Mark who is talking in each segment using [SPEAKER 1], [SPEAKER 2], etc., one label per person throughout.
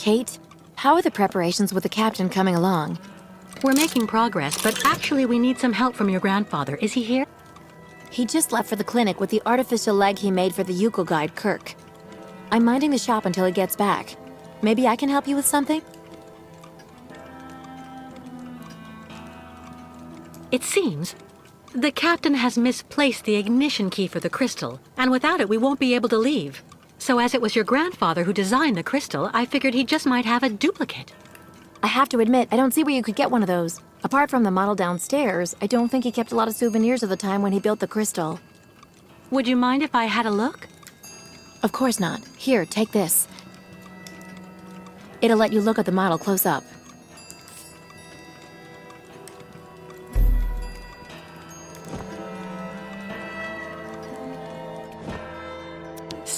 [SPEAKER 1] Kate, how are the preparations with the captain coming along?
[SPEAKER 2] We're making progress, but actually we need some help from your grandfather. Is he here?
[SPEAKER 1] He just left for the clinic with the artificial leg he made for the Yuko guide, Kirk. I'm minding the shop until he gets back. Maybe I can help you with something?
[SPEAKER 2] It seems the captain has misplaced the ignition key for the crystal, and without it we won't be able to leave. So as it was your grandfather who designed the crystal, I figured he just might have a duplicate.
[SPEAKER 1] I have to admit, I don't see where you could get one of those. Apart from the model downstairs, I don't think he kept a lot of souvenirs of the time when he built the crystal.
[SPEAKER 2] Would you mind if I had a look?
[SPEAKER 1] Of course not. Here, take this. It'll let you look at the model close up.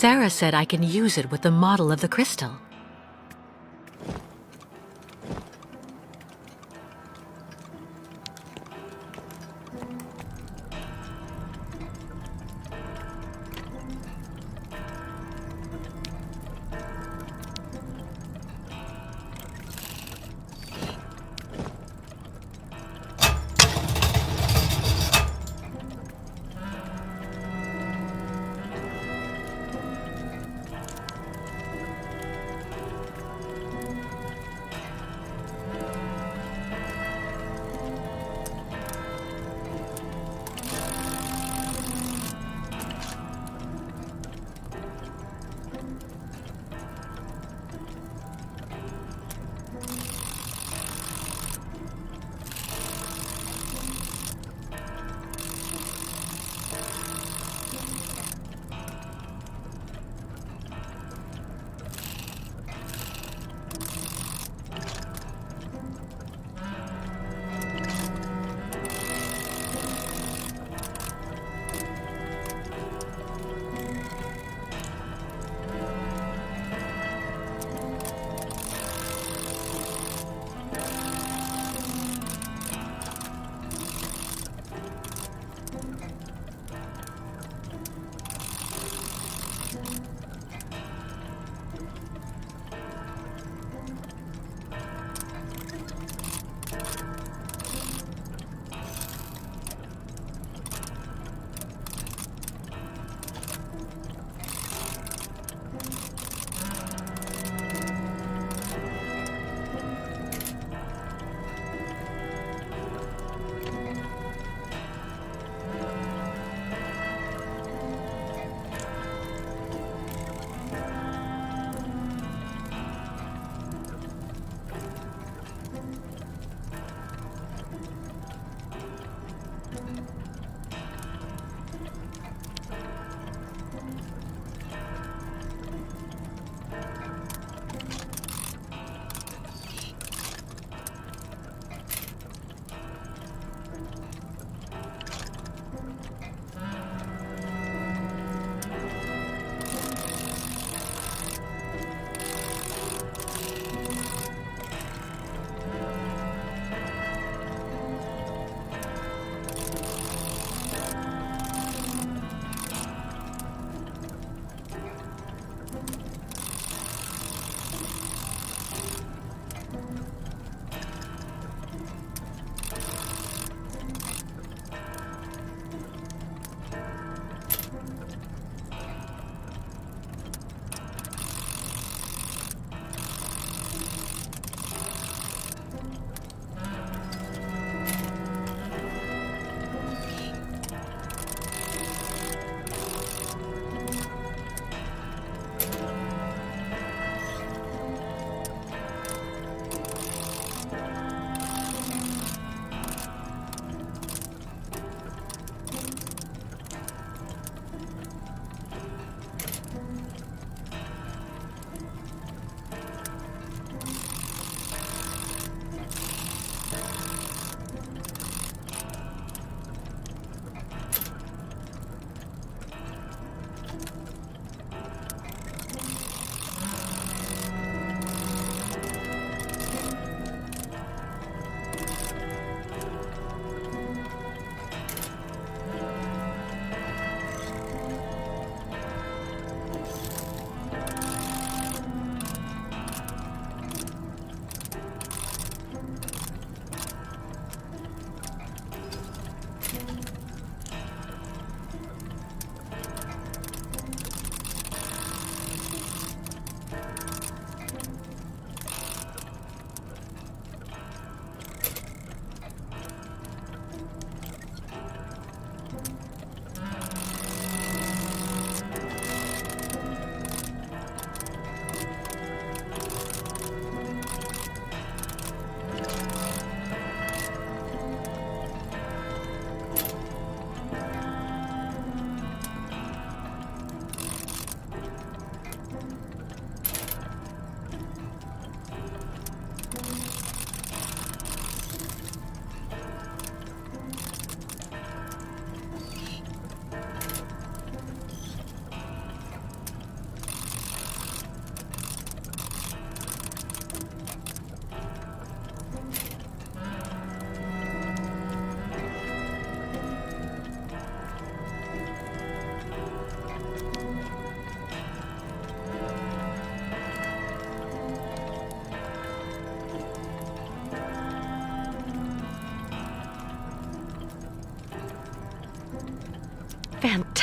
[SPEAKER 2] Sarah said I can use it with the model of the crystal.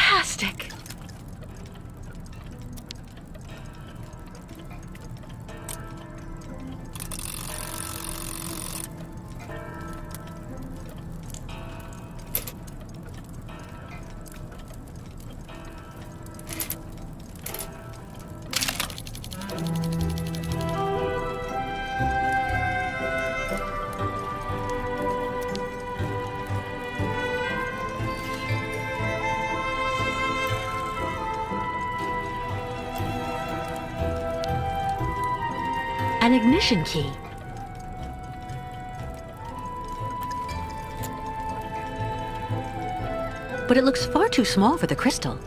[SPEAKER 2] fantastic! An ignition key. But it looks far too small for the crystal.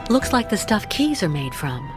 [SPEAKER 2] Looks like the stuff keys are made from.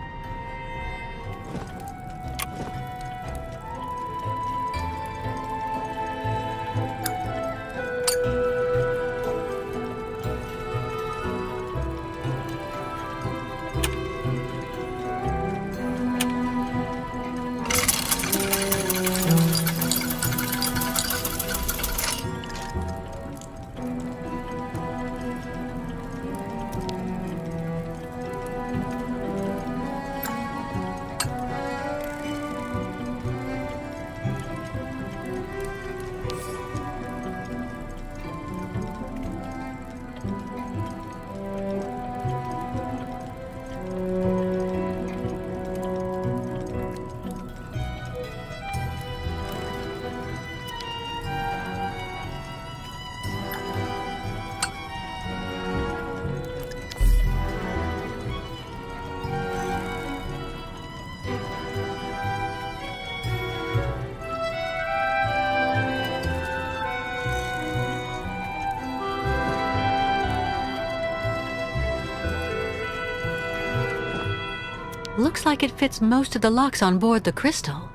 [SPEAKER 2] Looks like it fits most of the locks on board the crystal.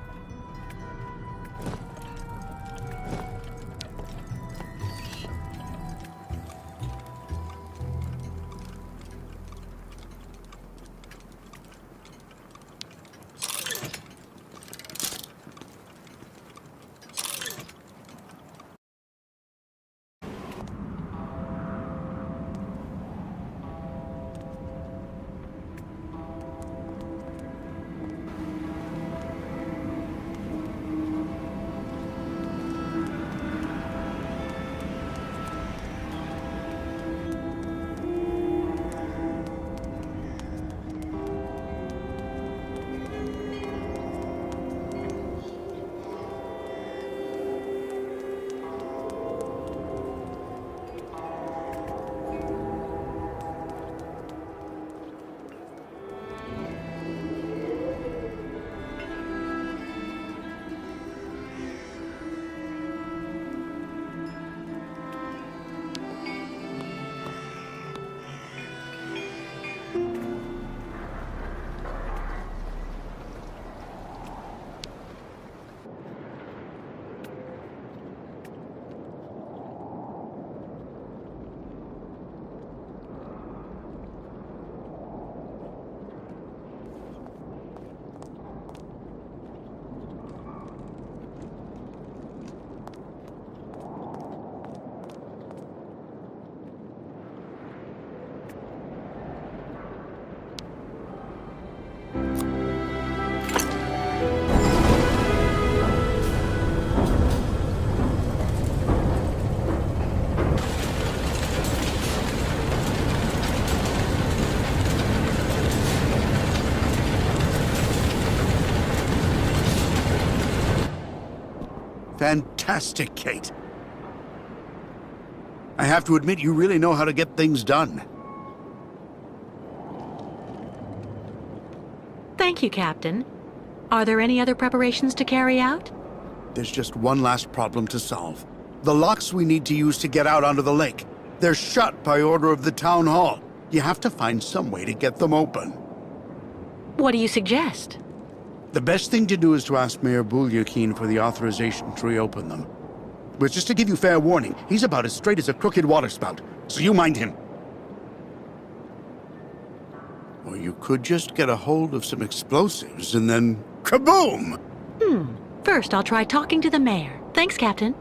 [SPEAKER 3] Fantastic, Kate. I have to admit, you really know how to get things done.
[SPEAKER 2] Thank you, Captain. Are there any other preparations to carry out?
[SPEAKER 3] There's just one last problem to solve. The locks we need to use to get out onto the lake. They're shut by order of the town hall. You have to find some way to get them open.
[SPEAKER 2] What do you suggest?
[SPEAKER 3] The best thing to do is to ask Mayor Bulyakin for the authorization to reopen them. But just to give you fair warning, he's about as straight as a crooked waterspout, so you mind him. Or you could just get a hold of some explosives and then kaboom!
[SPEAKER 2] First, I'll try talking to the mayor. Thanks, Captain.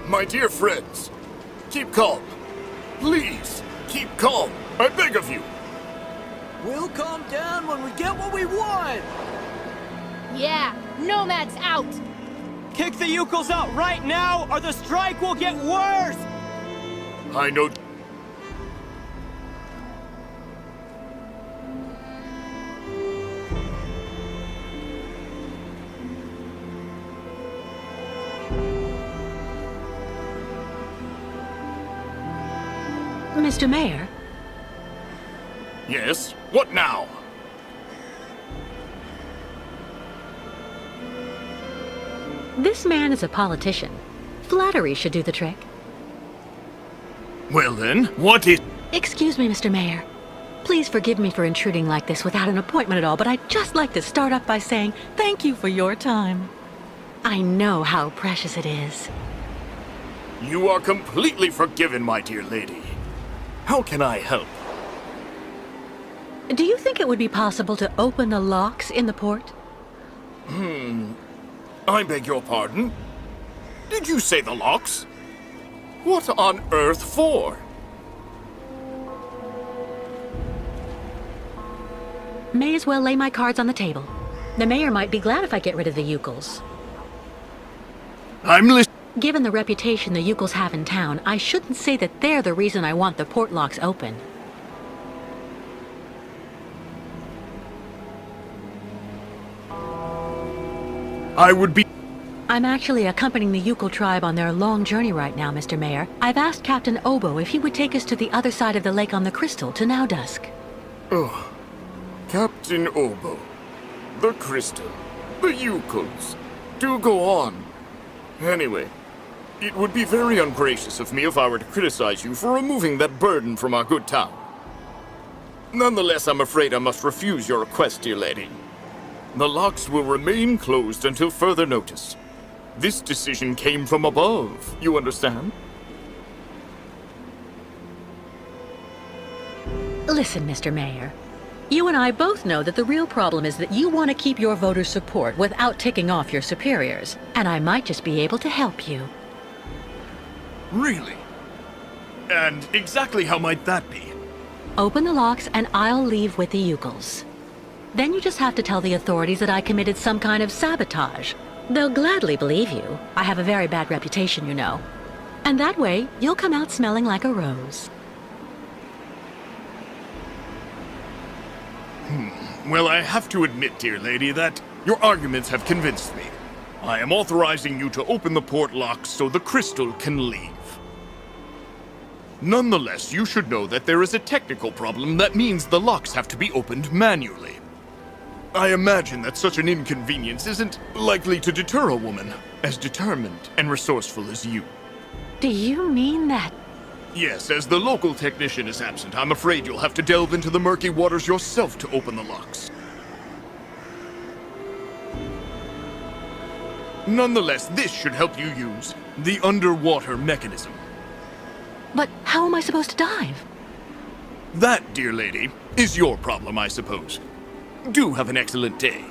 [SPEAKER 4] My dear friends, keep calm. Please, keep calm. I beg of you.
[SPEAKER 5] We'll calm down when we get what we want!
[SPEAKER 6] Yeah, Nomad's out!
[SPEAKER 5] Kick the Yukos out right now, or the strike will get worse!
[SPEAKER 4] I know...
[SPEAKER 2] Mr. Mayor?
[SPEAKER 4] Yes? What now?
[SPEAKER 2] This man is a politician. Flattery should do the trick.
[SPEAKER 4] Well then, what is...
[SPEAKER 2] Excuse me, Mr. Mayor. Please forgive me for intruding like this without an appointment at all, but I'd just like to start off by saying thank you for your time. I know how precious it is.
[SPEAKER 4] You are completely forgiven, my dear lady. How can I help?
[SPEAKER 2] Do you think it would be possible to open the locks in the port?
[SPEAKER 4] I beg your pardon? Did you say the locks? What on earth for?
[SPEAKER 2] May as well lay my cards on the table. The mayor might be glad if I get rid of the Yukos.
[SPEAKER 4] I'm listening.
[SPEAKER 2] Given the reputation the Yukos have in town, I shouldn't say that they're the reason I want the port locks open.
[SPEAKER 4] I would be...
[SPEAKER 2] I'm actually accompanying the Yuko tribe on their long journey right now, Mr. Mayor. I've asked Captain Obo if he would take us to the other side of the lake on the Crystal to now dusk.
[SPEAKER 4] Oh, Captain Obo, the Crystal, the Yukos. Do go on. Anyway, it would be very ungracious of me if I were to criticize you for removing that burden from our good town. Nonetheless, I'm afraid I must refuse your request, dear lady. The locks will remain closed until further notice. This decision came from above, you understand?
[SPEAKER 2] Listen, Mr. Mayor. You and I both know that the real problem is that you want to keep your voters' support without ticking off your superiors. And I might just be able to help you.
[SPEAKER 4] Really? And exactly how might that be?
[SPEAKER 2] Open the locks and I'll leave with the Ukles. Then you just have to tell the authorities that I committed some kind of sabotage. They'll gladly believe you. I have a very bad reputation, you know. And that way, you'll come out smelling like a rose.
[SPEAKER 4] Well, I have to admit, dear lady, that your arguments have convinced me. I am authorizing you to open the port locks so the crystal can leave. Nonetheless, you should know that there is a technical problem that means the locks have to be opened manually. I imagine that such an inconvenience isn't likely to deter a woman as determined and resourceful as you.
[SPEAKER 2] Do you mean that?
[SPEAKER 4] Yes, as the local technician is absent, I'm afraid you'll have to delve into the murky waters yourself to open the locks. Nonetheless, this should help you use the underwater mechanism.
[SPEAKER 2] But how am I supposed to dive?
[SPEAKER 4] That, dear lady, is your problem, I suppose. Do have an excellent day.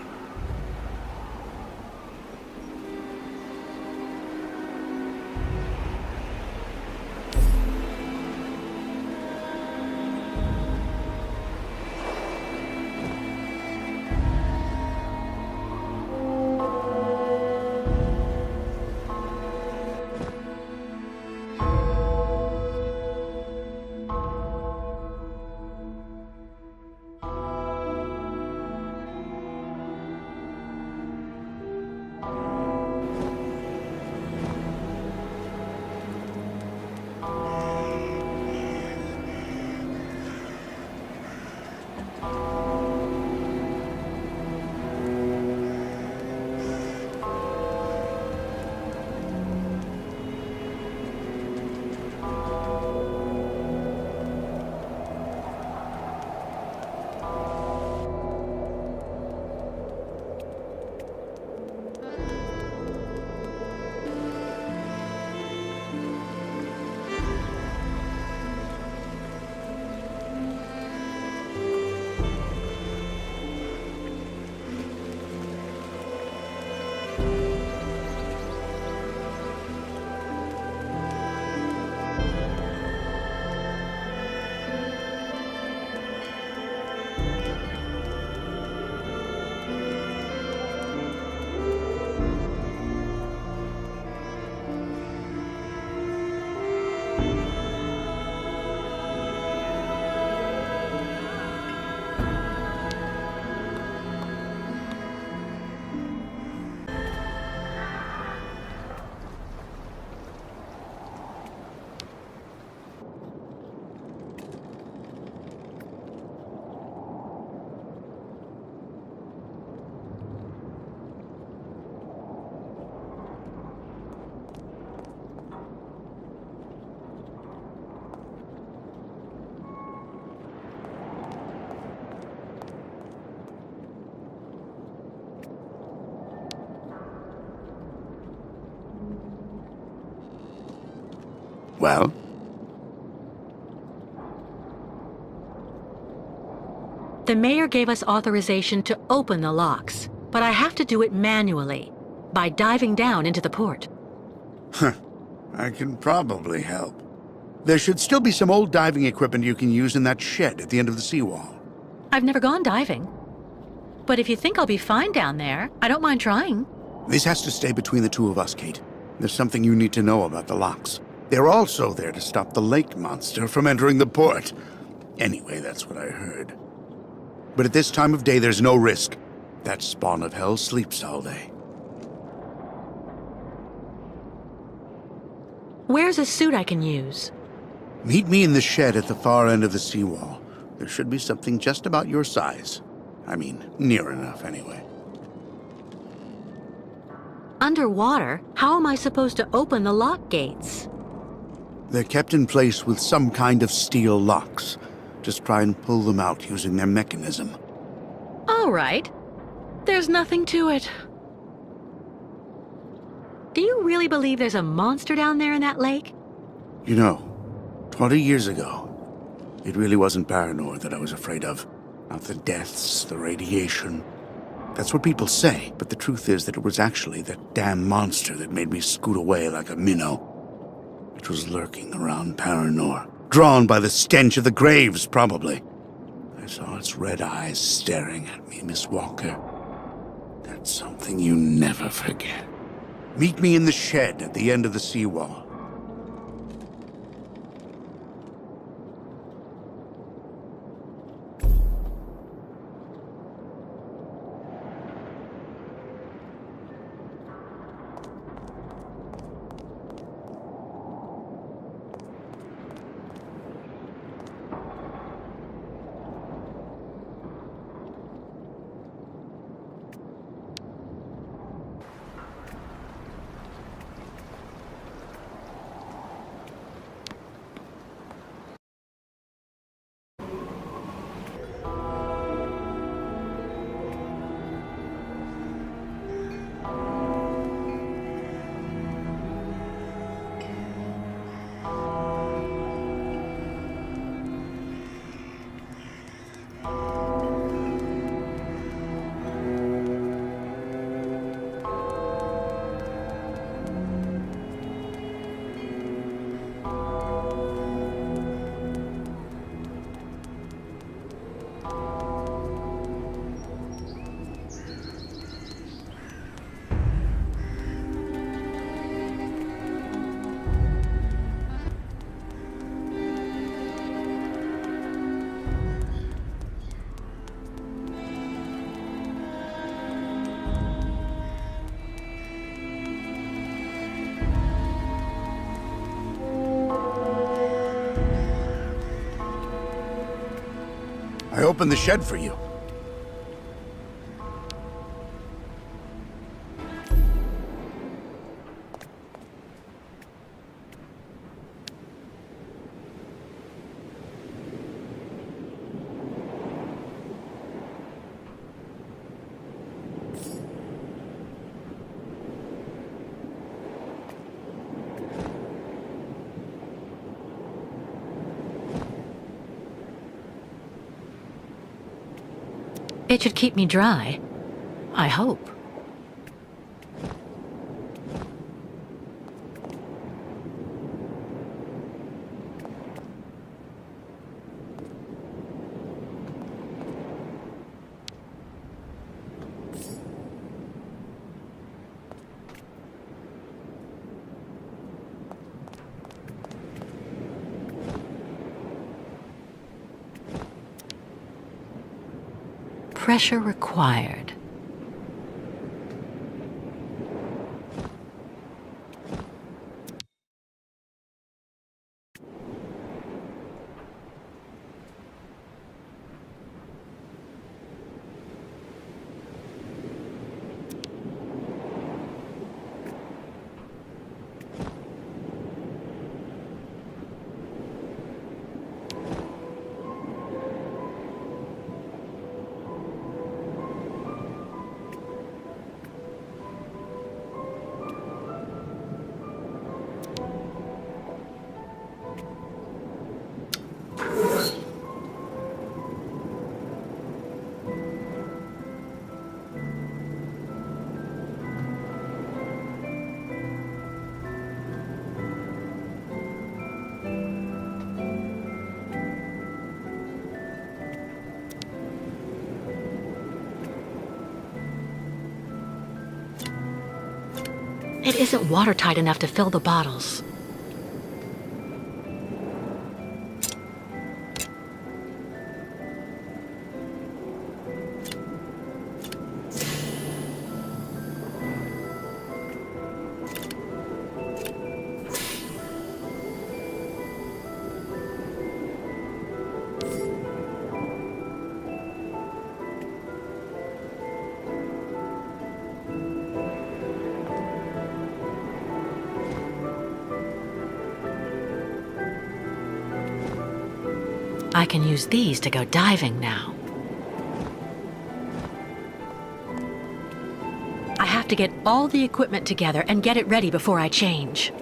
[SPEAKER 3] Well?
[SPEAKER 2] The mayor gave us authorization to open the locks, but I have to do it manually, by diving down into the port.
[SPEAKER 3] I can probably help. There should still be some old diving equipment you can use in that shed at the end of the seawall.
[SPEAKER 2] I've never gone diving. But if you think I'll be fine down there, I don't mind trying.
[SPEAKER 3] This has to stay between the two of us, Kate. There's something you need to know about the locks. They're also there to stop the lake monster from entering the port. Anyway, that's what I heard. But at this time of day, there's no risk. That spawn of hell sleeps all day.
[SPEAKER 2] Where's a suit I can use?
[SPEAKER 3] Meet me in the shed at the far end of the seawall. There should be something just about your size. I mean, near enough, anyway.
[SPEAKER 2] Underwater? How am I supposed to open the lock gates?
[SPEAKER 3] They're kept in place with some kind of steel locks. Just try and pull them out using their mechanism.
[SPEAKER 2] All right. There's nothing to it. Do you really believe there's a monster down there in that lake?
[SPEAKER 3] You know, 20 years ago, it really wasn't Paranor that I was afraid of. Not the deaths, the radiation. That's what people say, but the truth is that it was actually that damn monster that made me scoot away like a minnow. It was lurking around Paranor, Drawn by the stench of the graves, probably. I saw its red eyes staring at me, Miss Walker. That's something you never forget. Meet me in the shed at the end of the seawall. I opened the shed for you.
[SPEAKER 2] It should keep me dry. I hope. Pressure required. It isn't watertight enough to fill the bottles. I can use these to go diving now. I have to get all the equipment together and get it ready before I change.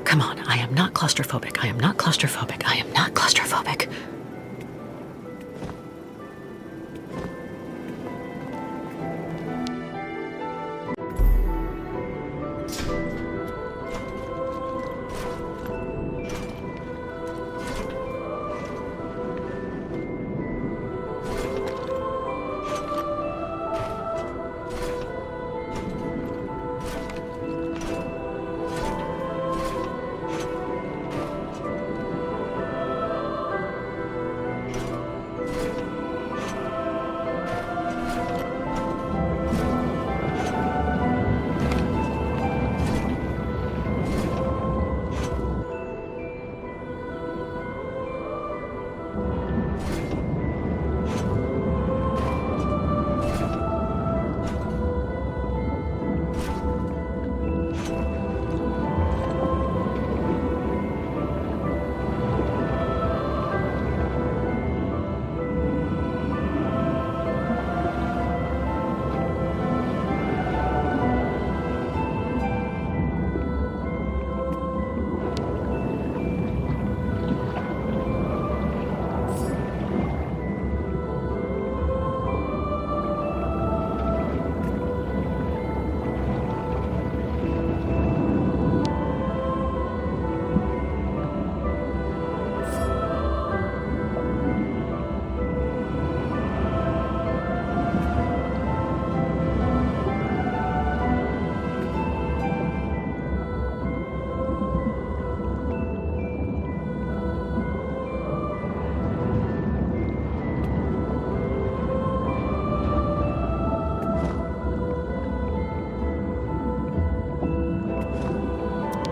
[SPEAKER 2] Come on, I am not claustrophobic. I am not claustrophobic. I am not claustrophobic.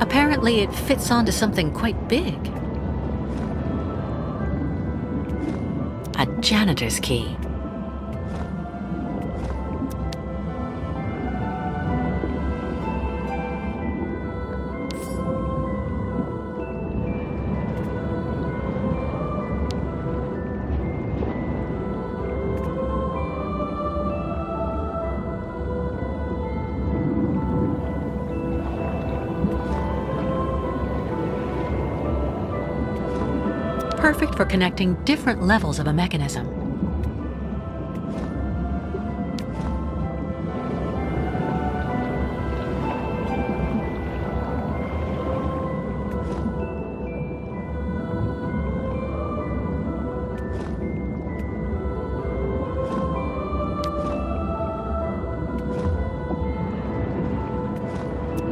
[SPEAKER 2] Apparently it fits onto something quite big. A janitor's key. Perfect for connecting different levels of a mechanism.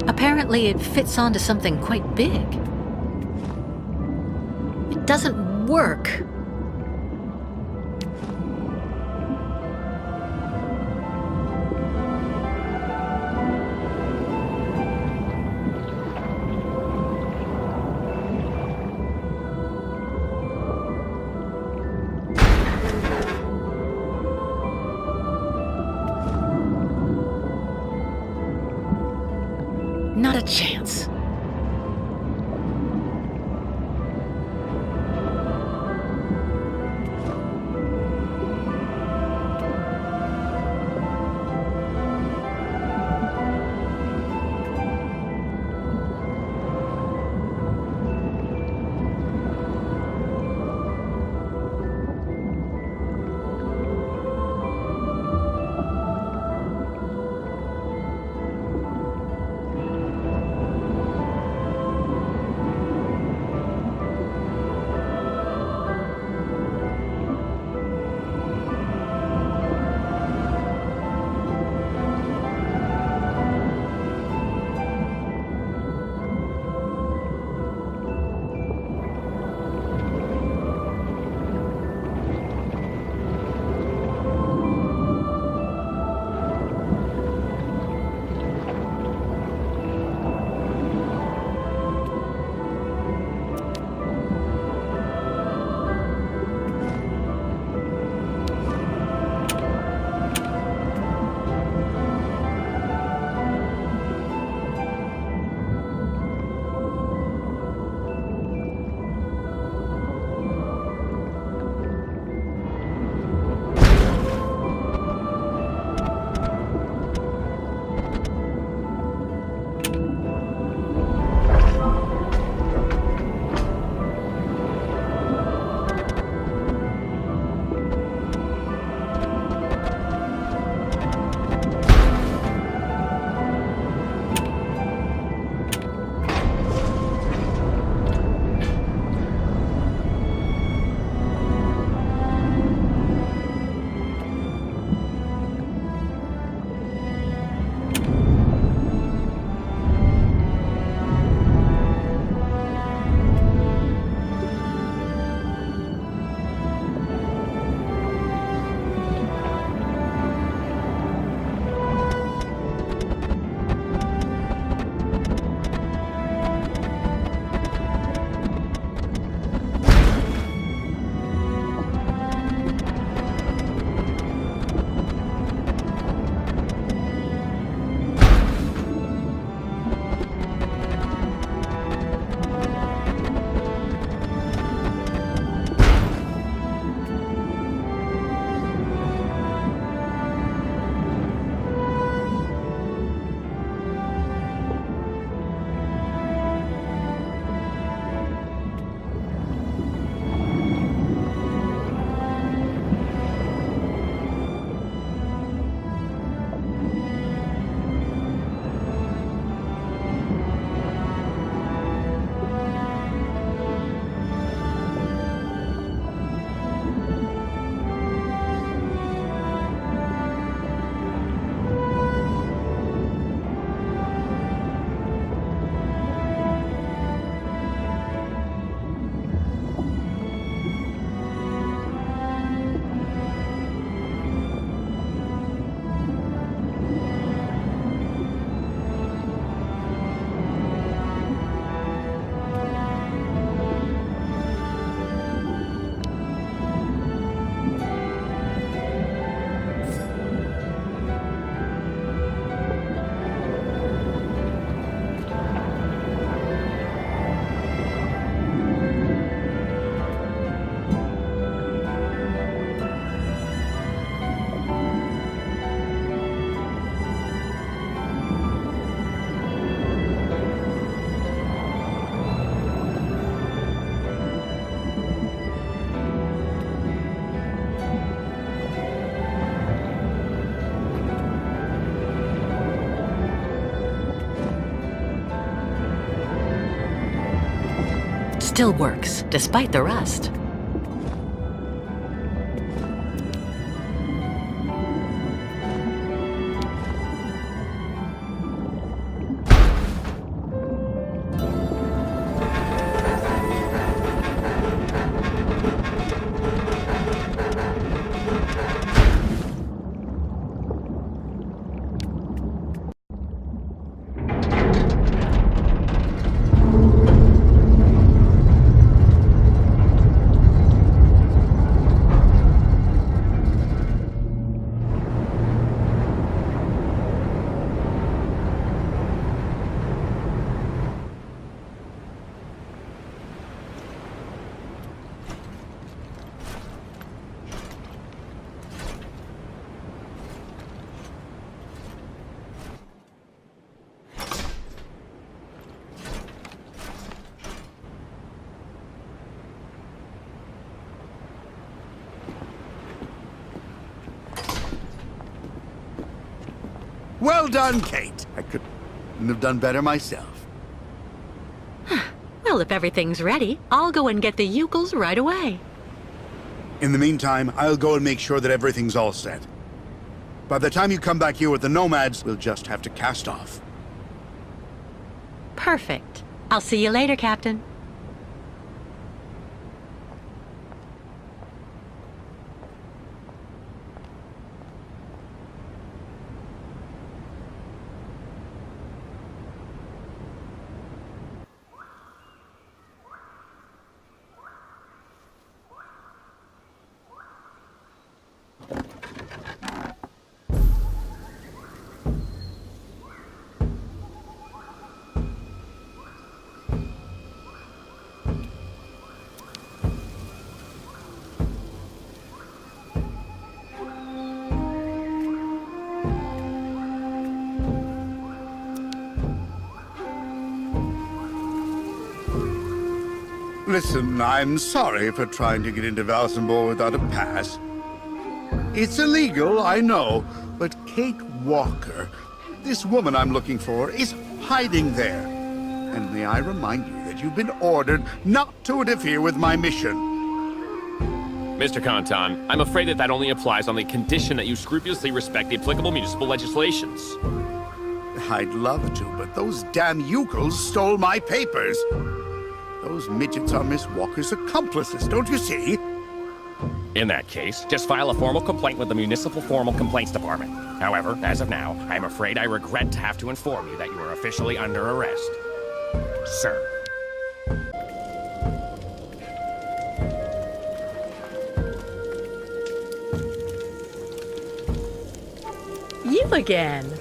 [SPEAKER 2] Apparently it fits onto something quite big. It doesn't work. Not a chance. still works, despite the rust.
[SPEAKER 3] Well done, Kate. I couldn't have done better myself.
[SPEAKER 2] Well, if everything's ready, I'll go and get the Ukels right away.
[SPEAKER 3] In the meantime, I'll go and make sure that everything's all set. By the time you come back here with the Nomads, we'll just have to cast off.
[SPEAKER 2] Perfect. I'll see you later, Captain.
[SPEAKER 3] Listen, I'm sorry for trying to get into Valsenborg without a pass. It's illegal, I know, but Kate Walker, this woman I'm looking for, is hiding there. And may I remind you that you've been ordered not to interfere with my mission.
[SPEAKER 7] Mr. Kantan, I'm afraid that only applies on the condition that you scrupulously respect the applicable municipal legislations.
[SPEAKER 3] I'd love to, but those damn Ukels stole my papers. Those midgets are Miss Walker's accomplices, don't you see?
[SPEAKER 7] In that case, just file a formal complaint with the Municipal Formal Complaints Department. However, as of now, I'm afraid I regret to have to inform you that you are officially under arrest. Sir.
[SPEAKER 2] You again.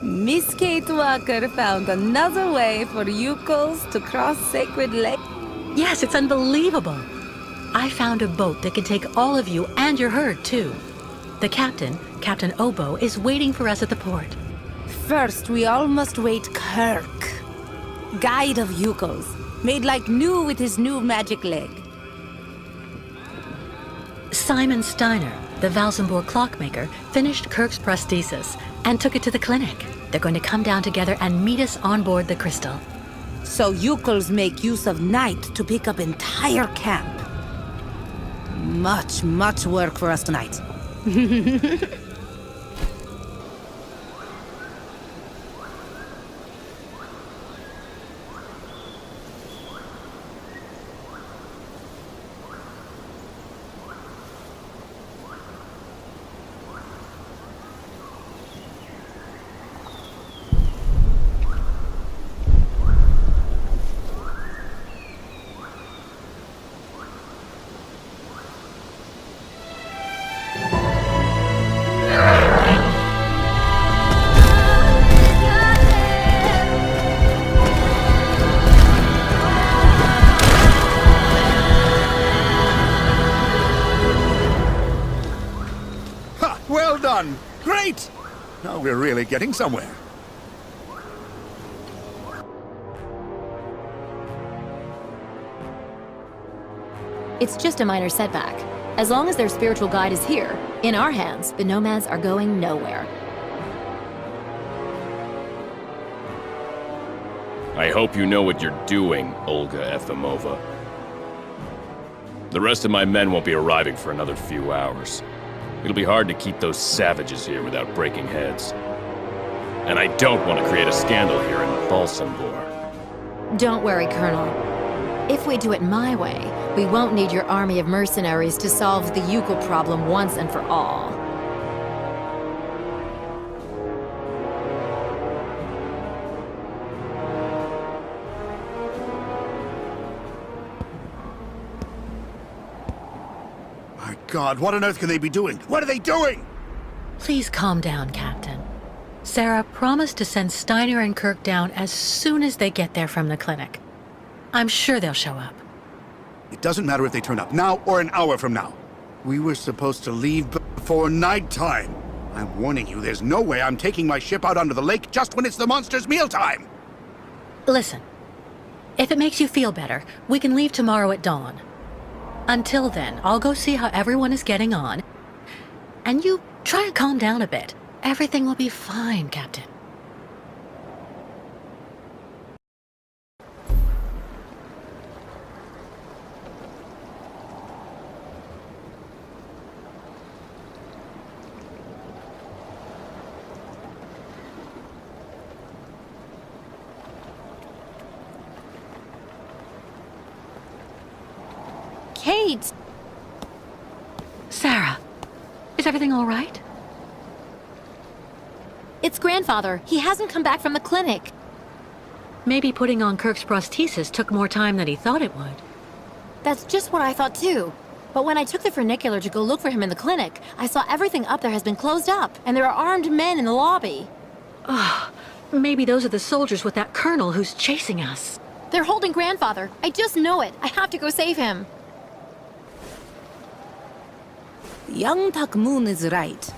[SPEAKER 8] Miss Kate Walker found another way for Ukels to cross Sacred Lake.
[SPEAKER 2] Yes, it's unbelievable. I found a boat that can take all of you and your herd, too. The captain, Captain Obo, is waiting for us at the port.
[SPEAKER 8] First, we all must wait Kirk, guide of Ukels, made like new with his new magic leg.
[SPEAKER 2] Simon Steiner, the Valsenborg clockmaker, finished Kirk's prosthesis and took it to the clinic. They're going to come down together and meet us on board the Crystal.
[SPEAKER 8] So Ukels make use of night to pick up entire camp. Much work for us tonight.
[SPEAKER 3] Now we're really getting somewhere.
[SPEAKER 1] It's just a minor setback. As long as their spiritual guide is here, in our hands, the nomads are going nowhere.
[SPEAKER 9] I hope you know what you're doing, Olga Efimova. The rest of my men won't be arriving for another few hours. It'll be hard to keep those savages here without breaking heads. And I don't want to create a scandal here in Balsambor.
[SPEAKER 1] Don't worry, Colonel. If we do it my way, we won't need your army of mercenaries to solve the Yukon problem once and for all.
[SPEAKER 3] My God, what on earth can they be doing? What are they doing?
[SPEAKER 2] Please calm down, Captain. Sarah promised to send Steiner and Kirk down as soon as they get there from the clinic. I'm sure they'll show up.
[SPEAKER 3] It doesn't matter if they turn up now or an hour from now. We were supposed to leave before nighttime. I'm warning you, there's no way I'm taking my ship out onto the lake just when it's the monster's mealtime.
[SPEAKER 2] Listen, if it makes you feel better, we can leave tomorrow at dawn. Until then, I'll go see how everyone is getting on. And you try and calm down a bit. Everything will be fine, Captain.
[SPEAKER 1] Kate!
[SPEAKER 2] Sarah, is everything all right?
[SPEAKER 1] It's grandfather. He hasn't come back from the clinic.
[SPEAKER 2] Maybe putting on Kirk's prosthesis took more time than he thought it would.
[SPEAKER 1] That's just what I thought too. But when I took the funicular to go look for him in the clinic, I saw everything up there has been closed up, and there are armed men in the lobby.
[SPEAKER 2] Maybe those are the soldiers with that colonel who's chasing us.
[SPEAKER 1] They're holding grandfather. I just know it. I have to go save him.
[SPEAKER 8] Young Takmoon is right.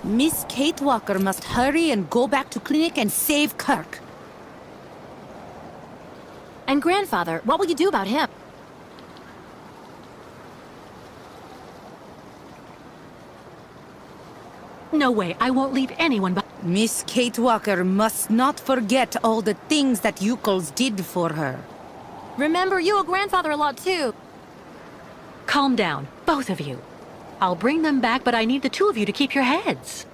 [SPEAKER 8] Miss Kate Walker must hurry and go back to clinic and save Kirk.
[SPEAKER 1] And grandfather, what will you do about him?
[SPEAKER 2] No way, I won't leave anyone but...
[SPEAKER 8] Miss Kate Walker must not forget all the things that Yukols did for her.
[SPEAKER 1] Remember, you owe grandfather a lot too.
[SPEAKER 2] Calm down, both of you. I'll bring them back, but I need the two of you to keep your heads.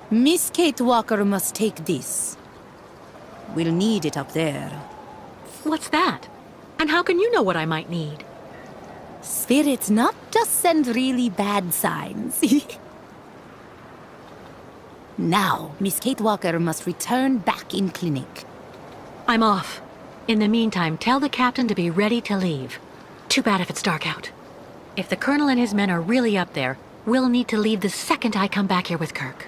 [SPEAKER 8] Miss Kate Walker must take this. We'll need it up there.
[SPEAKER 2] What's that? And how can you know what I might need?
[SPEAKER 8] Spirits not just send really bad signs. Now, Miss Kate Walker must return back in clinic.
[SPEAKER 2] I'm off. In the meantime, tell the captain to be ready to leave. Too bad if it's dark out. If the colonel and his men are really up there, we'll need to leave the second I come back here with Kirk.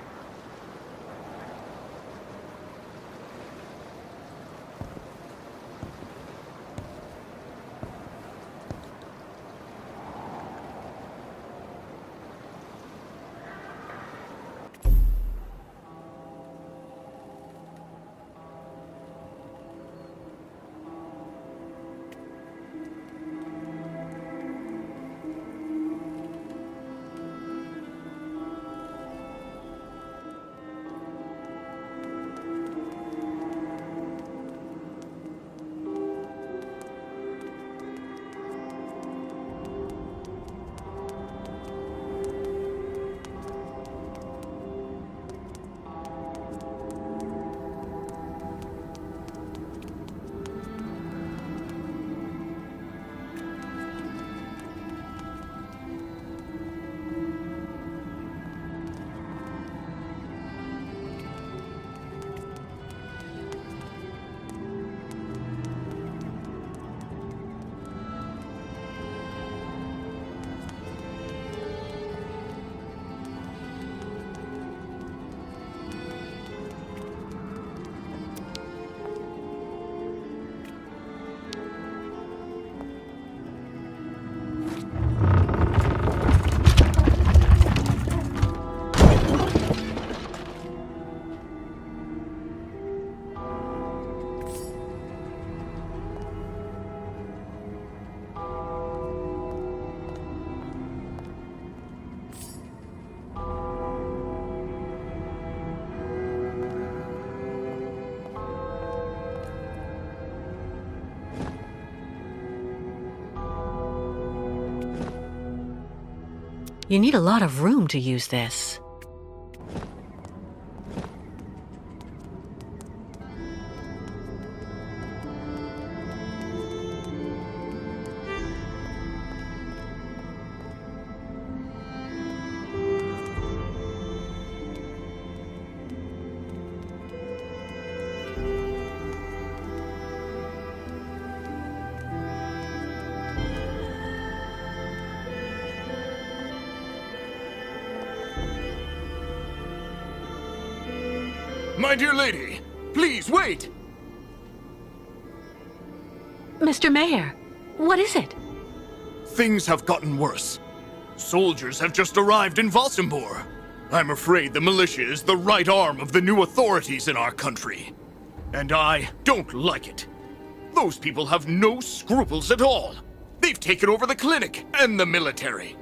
[SPEAKER 2] You need a lot of room to use this.
[SPEAKER 4] My dear lady, please wait!
[SPEAKER 2] Mr. Mayor, what is it?
[SPEAKER 4] Things have gotten worse. Soldiers have just arrived in Valsambor. I'm afraid the militia is the right arm of the new authorities in our country. And I don't like it. Those people have no scruples at all. They've taken over the clinic and the military.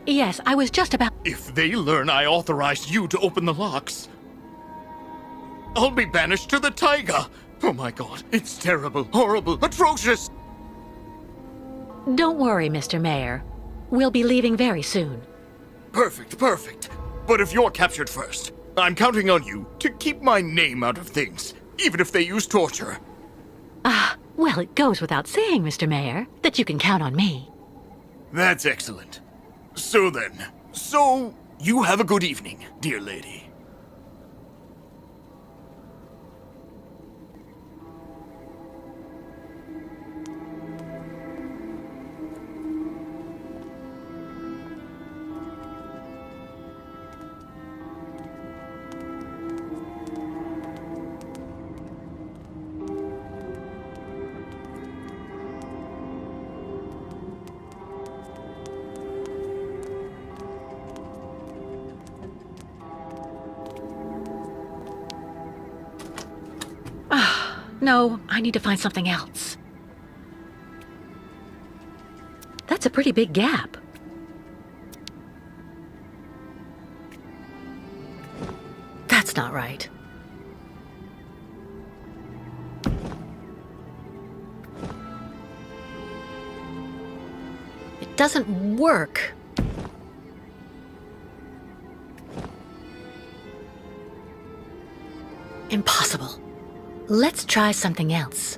[SPEAKER 2] Yes, I was just about...
[SPEAKER 4] If they learn I authorized you to open the locks, I'll be banished to the taiga. Oh my god, it's terrible, horrible, atrocious.
[SPEAKER 2] Don't worry, Mr. Mayor. We'll be leaving very soon.
[SPEAKER 4] Perfect, perfect. But if you're captured first, I'm counting on you to keep my name out of things, even if they use torture.
[SPEAKER 2] Well, it goes without saying, Mr. Mayor, that you can count on me.
[SPEAKER 4] That's excellent. So then, you have a good evening, dear lady.
[SPEAKER 2] No, I need to find something else. That's a pretty big gap. That's not right. It doesn't work. Impossible. Let's try something else.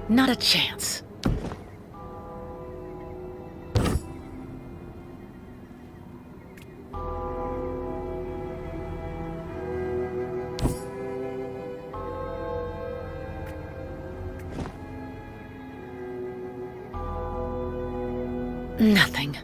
[SPEAKER 2] Not a chance. Nothing.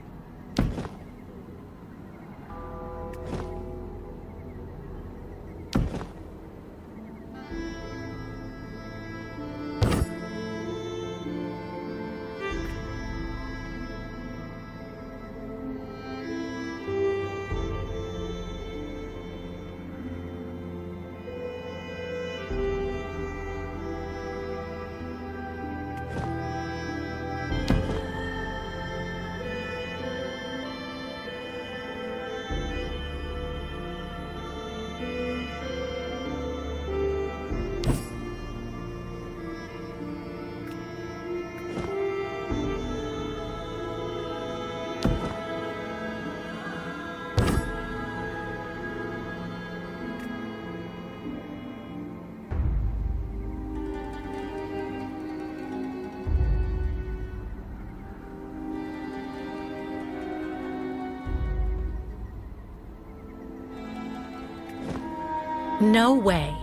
[SPEAKER 2] No way.